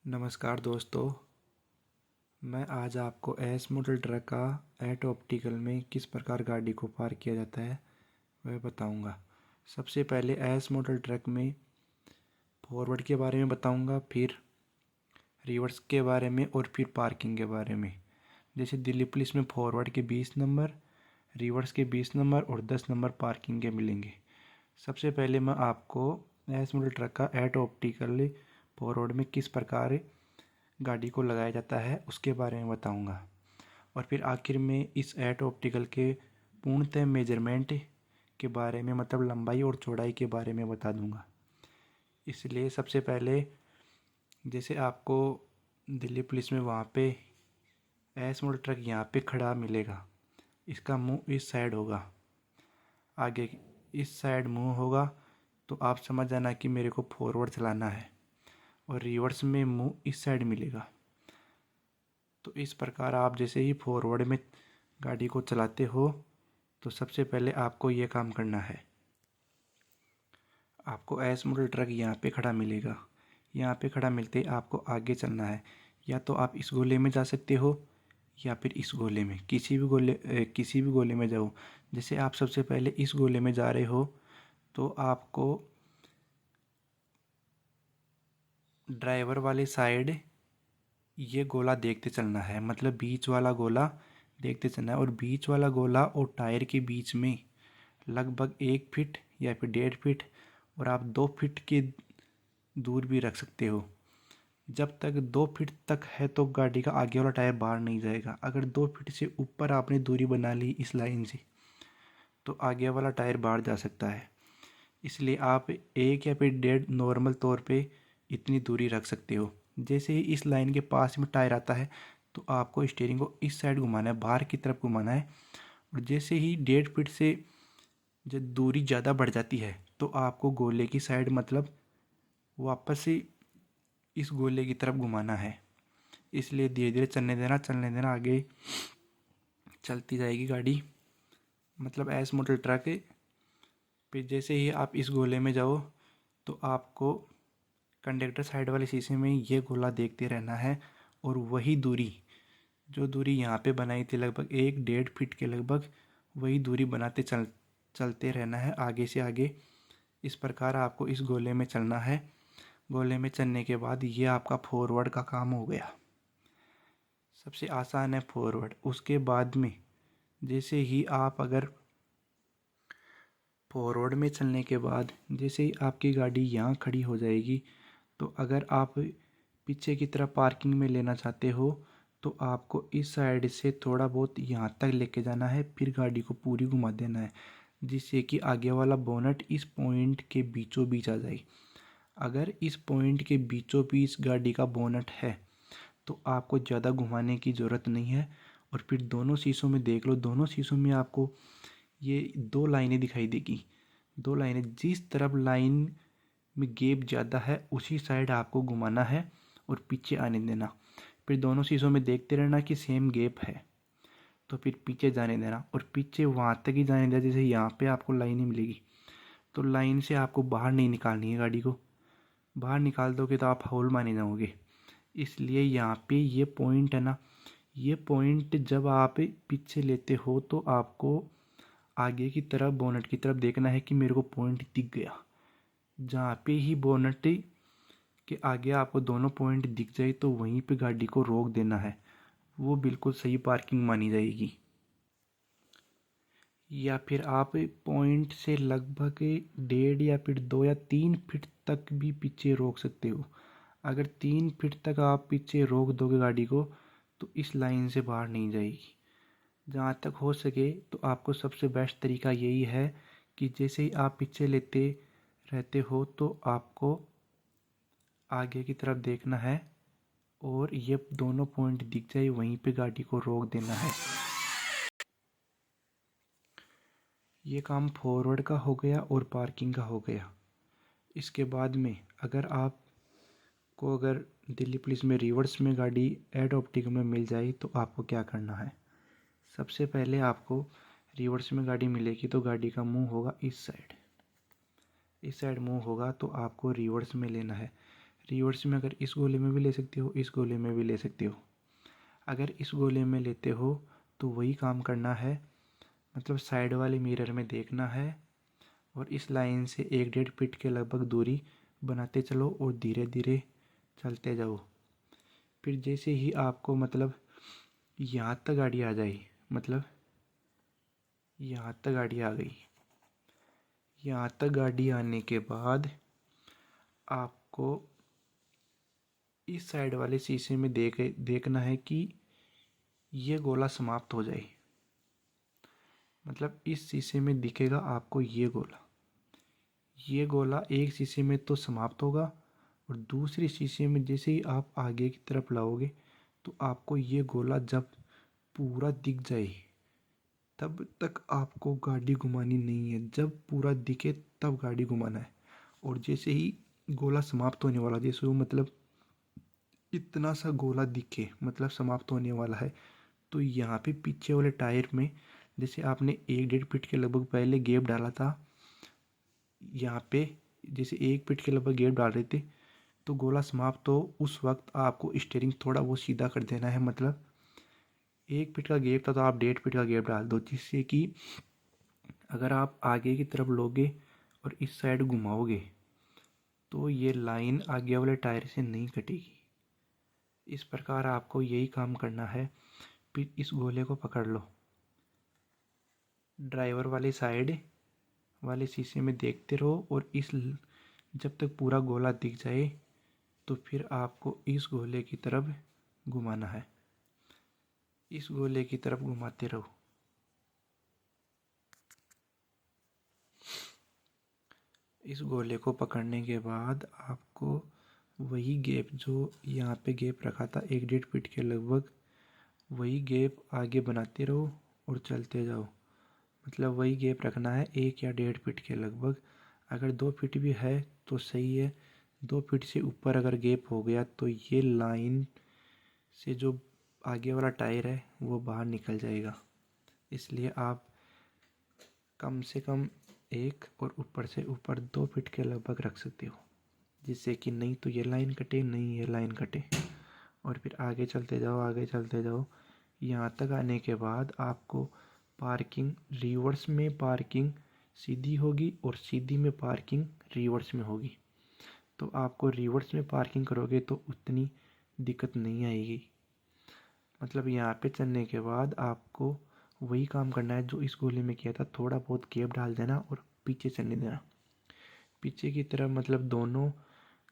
नमस्कार दोस्तों, मैं आज आपको एस मॉडल ट्रक का एट ऑप्टिकल में किस प्रकार गाड़ी को पार्क किया जाता है वह बताऊंगा। सबसे पहले एस मॉडल ट्रक में फॉरवर्ड के बारे में बताऊंगा, फिर रिवर्स के बारे में और फिर पार्किंग के बारे में। जैसे दिल्ली पुलिस में फॉरवर्ड के 20 नंबर, रिवर्स के 20 नंबर और 10 नंबर पार्किंग के मिलेंगे। सबसे पहले मैं आपको एस मॉडल ट्रक का एट ऑप्टिकल फॉरवर्ड में किस प्रकार गाड़ी को लगाया जाता है उसके बारे में बताऊंगा, और फिर आखिर में इस एट ऑप्टिकल के पूर्णतः मेजरमेंट के बारे में, मतलब लंबाई और चौड़ाई के बारे में बता दूंगा। इसलिए सबसे पहले जैसे आपको दिल्ली पुलिस में वहाँ पे एस मॉडल ट्रक यहाँ पे खड़ा मिलेगा, इसका मुंह इस साइड होगा, आगे इस साइड मुंह होगा, तो आप समझ जाना कि मेरे को फॉरवर्ड चलाना है। और रिवर्स में मुंह इस साइड मिलेगा। तो इस प्रकार आप जैसे ही फॉरवर्ड में गाड़ी को चलाते हो तो सबसे पहले आपको ये काम करना है। आपको एस मॉडल ट्रक यहाँ पे खड़ा मिलेगा, यहाँ पे खड़ा मिलते ही आपको आगे चलना है। या तो आप इस गोले में जा सकते हो या फिर इस गोले में, किसी भी गोले में जाओ। जैसे आप सबसे पहले इस गोले में जा रहे हो तो आपको ड्राइवर वाले साइड ये गोला देखते चलना है, मतलब बीच वाला गोला देखते चलना है। और बीच वाला गोला और टायर के बीच में लगभग 1 फीट या फिर 1.5 फीट और आप 2 फीट की दूर भी रख सकते हो। जब तक 2 फीट तक है तो गाड़ी का आगे वाला टायर बाहर नहीं जाएगा। अगर 2 फीट से ऊपर आपने दूरी बना ली इस लाइन से तो आगे वाला टायर बाहर जा सकता है। इसलिए आप 1 या फिर 1.5 नॉर्मल तौर पे इतनी दूरी रख सकते हो। जैसे ही इस लाइन के पास में टायर आता है तो आपको स्टीयरिंग को इस साइड घुमाना है, बाहर की तरफ घुमाना है। और जैसे ही 1.5 फीट से जब दूरी ज़्यादा बढ़ जाती है तो आपको गोले की साइड, मतलब वापस से इस गोले की तरफ घुमाना है। इसलिए धीरे धीरे चलने देना, आगे चलती जाएगी गाड़ी, मतलब एस मॉडल ट्रक। फिर जैसे ही आप इस गोले में जाओ तो आपको कंडक्टर साइड वाले शीशे में ये गोला देखते रहना है। और वही दूरी, जो दूरी यहाँ पे बनाई थी लगभग 1-1.5 फीट के लगभग, वही दूरी बनाते चलते रहना है आगे से आगे। इस प्रकार आपको इस गोले में चलना है। गोले में चलने के बाद ये आपका फॉरवर्ड का काम हो गया। सबसे आसान है फॉरवर्ड। उसके बाद में जैसे ही आप अगर फॉरवर्ड में चलने के बाद जैसे ही आपकी गाड़ी यहाँ खड़ी हो जाएगी, तो अगर आप पीछे की तरफ पार्किंग में लेना चाहते हो तो आपको इस साइड से थोड़ा बहुत यहाँ तक लेके जाना है, फिर गाड़ी को पूरी घुमा देना है, जिससे कि आगे वाला बोनट इस पॉइंट के बीचों बीच आ जाए। अगर इस पॉइंट के बीचों बीच गाड़ी का बोनट है तो आपको ज़्यादा घुमाने की ज़रूरत नहीं है। और फिर दोनों शीशों में देख लो, दोनों शीशों में आपको ये 2 लाइनें दिखाई देगी। 2 लाइनें, जिस तरफ लाइन में गैप ज़्यादा है उसी साइड आपको घुमाना है और पीछे आने देना। फिर दोनों शीशों में देखते रहना कि सेम गैप है, तो फिर पीछे जाने देना। और पीछे वहाँ तक ही जाने देना जैसे यहाँ पे आपको लाइन ही मिलेगी, तो लाइन से आपको बाहर नहीं निकालनी है गाड़ी को। बाहर निकाल दोगे तो आप हाउल माने जाओगे। इसलिए यहाँ पे ये पॉइंट है ना, ये पॉइंट जब आप पीछे लेते हो तो आपको आगे की तरफ बोनट की तरफ देखना है कि मेरे को पॉइंट दिख गया। जहाँ पे ही बोनट के आगे आपको दोनों पॉइंट दिख जाए तो वहीं पे गाड़ी को रोक देना है, वो बिल्कुल सही पार्किंग मानी जाएगी। या फिर आप पॉइंट से लगभग 1.5 या फिर 2 या 3 फीट तक भी पीछे रोक सकते हो। अगर 3 फीट तक आप पीछे रोक दोगे गाड़ी को तो इस लाइन से बाहर नहीं जाएगी। जहाँ तक हो सके तो आपको सबसे बेस्ट तरीका यही है कि जैसे ही आप पीछे लेते रहते हो तो आपको आगे की तरफ देखना है और ये दोनों पॉइंट दिख जाए वहीं पे गाड़ी को रोक देना है। ये काम फॉरवर्ड का हो गया और पार्किंग का हो गया। इसके बाद में अगर दिल्ली पुलिस में रिवर्स में गाड़ी एड ऑप्टिक में मिल जाए तो आपको क्या करना है। सबसे पहले आपको रिवर्स में गाड़ी मिलेगी तो गाड़ी का मुंह होगा इस साइड, मुंह होगा तो आपको रिवर्स में लेना है। रिवर्स में अगर इस गोले में भी ले सकते हो, इस गोले में भी ले सकते हो। अगर इस गोले में लेते हो तो वही काम करना है, मतलब साइड वाले मिरर में देखना है और इस लाइन से 1-1.5 फीट के लगभग दूरी बनाते चलो और धीरे धीरे चलते जाओ। फिर जैसे ही आपको मतलब यहाँ तक गाड़ी आ जाए, मतलब यहाँ तक गाड़ी आ गई, यहाँ तक गाड़ी आने के बाद आपको इस साइड वाले शीशे में देखना है कि ये गोला समाप्त हो जाए। मतलब इस शीशे में दिखेगा आपको ये गोला एक शीशे में तो समाप्त होगा और दूसरे शीशे में जैसे ही आप आगे की तरफ लाओगे तो आपको ये गोला जब पूरा दिख जाए तब तक आपको गाड़ी घुमानी नहीं है। जब पूरा दिखे तब गाड़ी घुमाना है। और जैसे ही गोला समाप्त होने वाला, जैसे वो मतलब इतना सा गोला दिखे मतलब समाप्त होने वाला है, तो यहाँ पे पीछे वाले टायर में जैसे आपने 1-1.5 फीट के लगभग पहले गैप डाला था, यहाँ पे जैसे 1 फीट के लगभग गैप डाल रहे थे तो गोला समाप्त हो उस वक्त आपको स्टीयरिंग थोड़ा बहुत सीधा कर देना है। मतलब 1 फीट का गैप था तो आप 1.5 फीट का गैप डाल दो, जिससे कि अगर आप आगे की तरफ लोगे और इस साइड घुमाओगे तो ये लाइन आगे वाले टायर से नहीं कटेगी। इस प्रकार आपको यही काम करना है। फिर इस गोले को पकड़ लो, ड्राइवर वाली साइड वाले शीशे में देखते रहो और इस जब तक पूरा गोला दिख जाए तो फिर आपको इस गोले की तरफ घुमाना है। इस गोले की तरफ घुमाते रहो। इस गोले को पकड़ने के बाद आपको वही गैप जो यहाँ पे गैप रखा था 1-1.5 फीट के लगभग, वही गैप आगे बनाते रहो और चलते जाओ। मतलब वही गैप रखना है 1 या 1.5 फीट के लगभग। अगर 2 फीट भी है तो सही है, 2 फीट से ऊपर अगर गैप हो गया तो ये लाइन से जो आगे वाला टायर है वो बाहर निकल जाएगा। इसलिए आप कम से कम 1 और ऊपर से ऊपर 2 फीट के लगभग रख सकते हो, जिससे कि नहीं तो ये लाइन कटे, नहीं ये लाइन कटे। और फिर आगे चलते जाओ, आगे चलते जाओ। यहाँ तक आने के बाद आपको पार्किंग, रिवर्स में पार्किंग सीधी होगी और सीधी में पार्किंग रिवर्स में होगी। तो आपको रिवर्स में पार्किंग करोगे तो उतनी दिक्कत नहीं आएगी। मतलब यहाँ पे चलने के बाद आपको वही काम करना है जो इस गोले में किया था, थोड़ा बहुत गैप डाल देना और पीछे चलने देना। पीछे की तरफ मतलब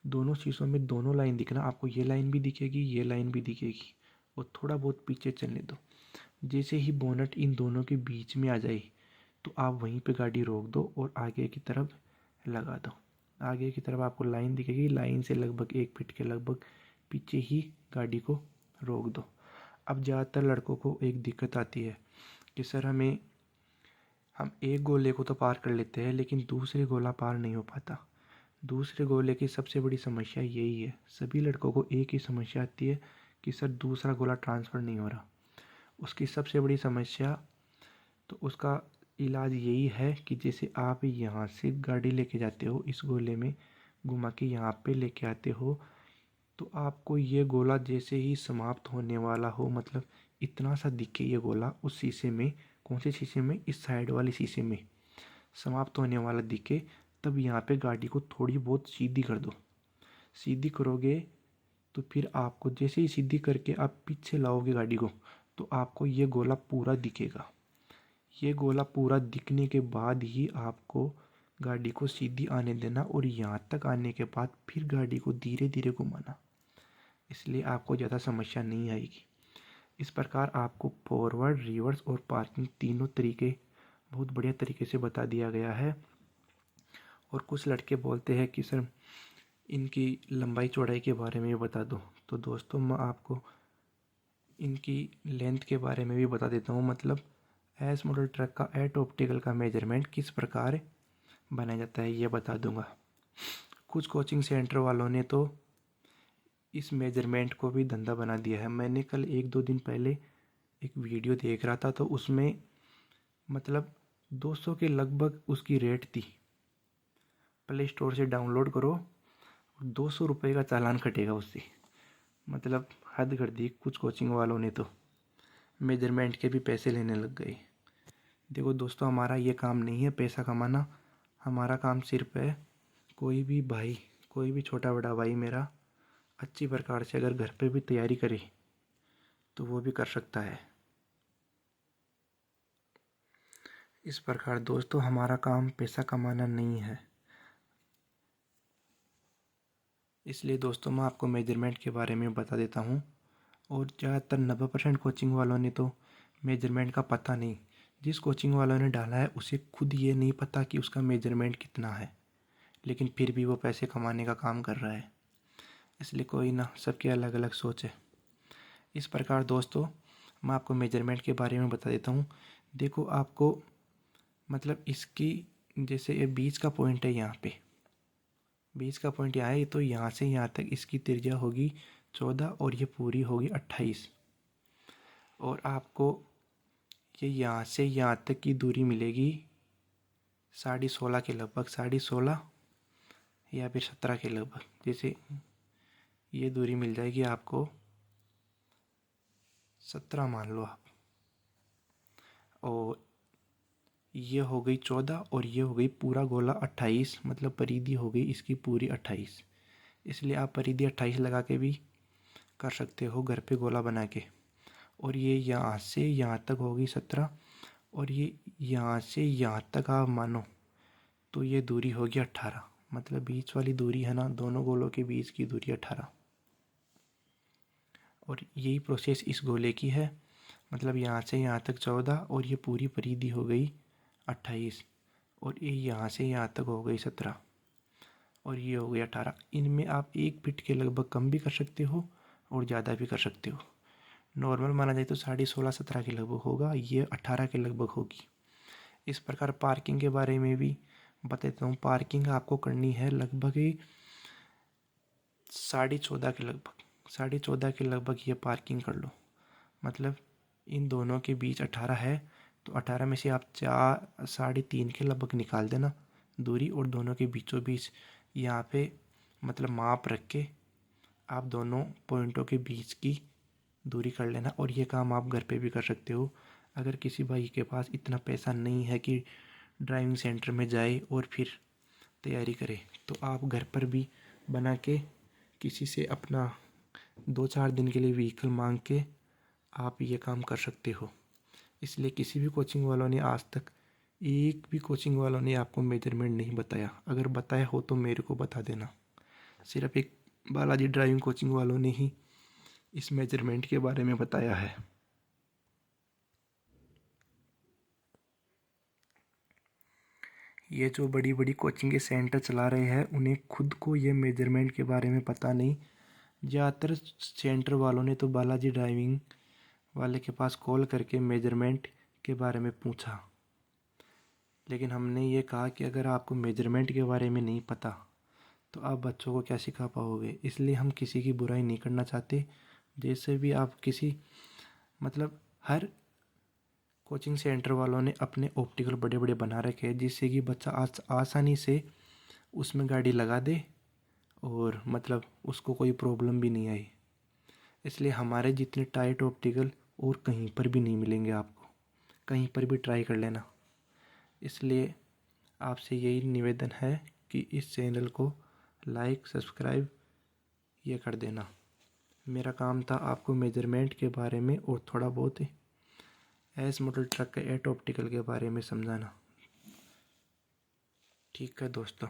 दोनों शीशों में दोनों लाइन दिखना, आपको ये लाइन भी दिखेगी, ये लाइन भी दिखेगी। और थोड़ा बहुत पीछे चलने दो। जैसे ही बोनट इन दोनों के बीच में आ जाए तो आप वहीं पे गाड़ी रोक दो और आगे की तरफ लगा दो। आगे की तरफ आपको लाइन दिखेगी, लाइन से लगभग 1 फीट के लगभग पीछे ही गाड़ी को रोक दो। अब ज़्यादातर लड़कों को एक दिक्कत आती है कि सर हम एक गोले को तो पार कर लेते हैं लेकिन दूसरे गोला पार नहीं हो पाता। दूसरे गोले की सबसे बड़ी समस्या यही है। सभी लड़कों को एक ही समस्या आती है कि सर दूसरा गोला ट्रांसफ़र नहीं हो रहा। उसकी सबसे बड़ी समस्या, तो उसका इलाज यही है कि जैसे आप यहाँ से गाड़ी लेके जाते हो, इस गोले में घुमा के यहाँ पे लेके आते हो, तो आपको ये गोला जैसे ही समाप्त होने वाला हो, मतलब इतना सा दिखे ये गोला उस शीशे में, कौन से शीशे में, इस साइड वाले शीशे में समाप्त होने वाला दिखे, तब यहाँ पे गाड़ी को थोड़ी बहुत सीधी कर दो। सीधी करोगे तो फिर आपको जैसे ही सीधी करके आप पीछे लाओगे गाड़ी को तो आपको ये गोला पूरा दिखेगा। ये गोला पूरा दिखने के बाद ही आपको गाड़ी को सीधी आने देना और यहाँ तक आने के बाद फिर गाड़ी को धीरे धीरे घुमाना। इसलिए आपको ज़्यादा समस्या नहीं आएगी। इस प्रकार आपको फॉरवर्ड, रिवर्स और पार्किंग तीनों तरीके बहुत बढ़िया तरीके से बता दिया गया है। और कुछ लड़के बोलते हैं कि सर इनकी लंबाई चौड़ाई के बारे में भी बता दो। तो दोस्तों मैं आपको इनकी लेंथ के बारे में भी बता देता हूँ। मतलब एस मॉडल ट्रक का एट ऑप्टिकल का मेजरमेंट किस प्रकार बनाया जाता है ये बता दूंगा। कुछ कोचिंग सेंटर वालों ने तो इस मेजरमेंट को भी धंधा बना दिया है। मैंने कल 1-2 दिन पहले एक वीडियो देख रहा था तो उसमें मतलब 200 के लगभग उसकी रेट थी। प्ले स्टोर से डाउनलोड करो और 200 रुपये का चालान कटेगा उससे। मतलब हद कर दी कुछ कोचिंग वालों ने तो, मेजरमेंट के भी पैसे लेने लग गए। देखो दोस्तों, हमारा ये काम नहीं है पैसा कमाना। हमारा काम सिर्फ है, कोई भी भाई, कोई भी छोटा बड़ा भाई मेरा अच्छी प्रकार से अगर घर पे भी तैयारी करे तो वो भी कर सकता है। इस प्रकार दोस्तों, हमारा काम पैसा कमाना नहीं है। इसलिए दोस्तों मैं आपको मेजरमेंट के बारे में बता देता हूँ। और ज़्यादातर 90% कोचिंग वालों ने तो मेजरमेंट का पता नहीं। जिस कोचिंग वालों ने डाला है उसे खुद ये नहीं पता कि उसका मेजरमेंट कितना है, लेकिन फिर भी वो पैसे कमाने का काम कर रहा है। इसलिए कोई ना, सबकी अलग अलग सोच है। इस प्रकार दोस्तों, मैं आपको मेजरमेंट के बारे में बता देता हूँ। देखो आपको, मतलब इसकी, जैसे ये बीच का पॉइंट है, यहाँ पे बीच का पॉइंट यहाँ है, तो यहाँ से यहाँ तक इसकी त्रिज्या होगी 14 और ये पूरी होगी 28। और आपको ये यहाँ से यहाँ तक की दूरी मिलेगी 16.5 के लगभग, 16.5 या फिर 17 के लगभग। जैसे ये दूरी मिल जाएगी आपको 17 मान लो आप, और ये हो गई 14 और ये हो गई पूरा गोला 28, मतलब परिधि हो गई इसकी पूरी 28। इसलिए आप परिधि 28 लगा के भी कर सकते हो घर पे गोला बना के। और ये यहाँ से यहाँ तक होगी 17, और ये यहाँ से यहाँ तक आप मानो तो ये दूरी होगी 18। मतलब बीच वाली दूरी है ना, दोनों गोलों के बीच की दूरी 18। और यही प्रोसेस इस गोले की है। मतलब यहाँ से यहाँ तक 14 और ये पूरी परिधि हो गई 28, और ये यहाँ से यहाँ तक हो गई 17 और ये हो गई 18। इनमें आप 1 फीट के लगभग कम भी कर सकते हो और ज़्यादा भी कर सकते हो। नॉर्मल माना जाए तो 16.5-17 के लगभग होगा, ये 18 के लगभग होगी। इस प्रकार पार्किंग के बारे में भी बता देता हूँ। पार्किंग आपको करनी है लगभग 14.5 के लगभग, 14.5 के लगभग ये पार्किंग कर लो। मतलब इन दोनों के बीच 18 है, तो 18 में से आप 3.5 के लगभग निकाल देना दूरी, और दोनों के बीचों बीच यहाँ पे मतलब माप रख के आप दोनों पॉइंटों के बीच की दूरी कर लेना। और ये काम आप घर पे भी कर सकते हो। अगर किसी भाई के पास इतना पैसा नहीं है कि ड्राइविंग सेंटर में जाए और फिर तैयारी करे, तो आप घर पर भी बना के किसी से अपना 2-4 दिन के लिए व्हीकल मांग के आप ये काम कर सकते हो। इसलिए किसी भी कोचिंग वालों ने आज तक, एक भी कोचिंग वालों ने आपको मेजरमेंट नहीं बताया। अगर बताया हो तो मेरे को बता देना। सिर्फ एक बालाजी ड्राइविंग कोचिंग वालों ने ही इस मेजरमेंट के बारे में बताया है। ये जो बड़ी बड़ी कोचिंग के सेंटर चला रहे हैं उन्हें खुद को ये मेजरमेंट के बारे में पता नहीं। ज़्यादातर सेंटर वालों ने तो बालाजी ड्राइविंग वाले के पास कॉल करके मेजरमेंट के बारे में पूछा, लेकिन हमने ये कहा कि अगर आपको मेजरमेंट के बारे में नहीं पता तो आप बच्चों को क्या सिखा पाओगे। इसलिए हम किसी की बुराई नहीं करना चाहते। जैसे भी आप किसी, मतलब हर कोचिंग सेंटर वालों ने अपने ऑप्टिकल बड़े बड़े बना रखे हैं, जिससे कि बच्चा आसानी से उसमें गाड़ी लगा दे और मतलब उसको कोई प्रॉब्लम भी नहीं आई। इसलिए हमारे जितने टाइट ऑप्टिकल और कहीं पर भी नहीं मिलेंगे आपको, कहीं पर भी ट्राई कर लेना। इसलिए आपसे यही निवेदन है कि इस चैनल को लाइक सब्सक्राइब ये कर देना। मेरा काम था आपको मेजरमेंट के बारे में और थोड़ा बहुत एस मॉडल ट्रक के एट ऑप्टिकल के बारे में समझाना। ठीक है दोस्तों।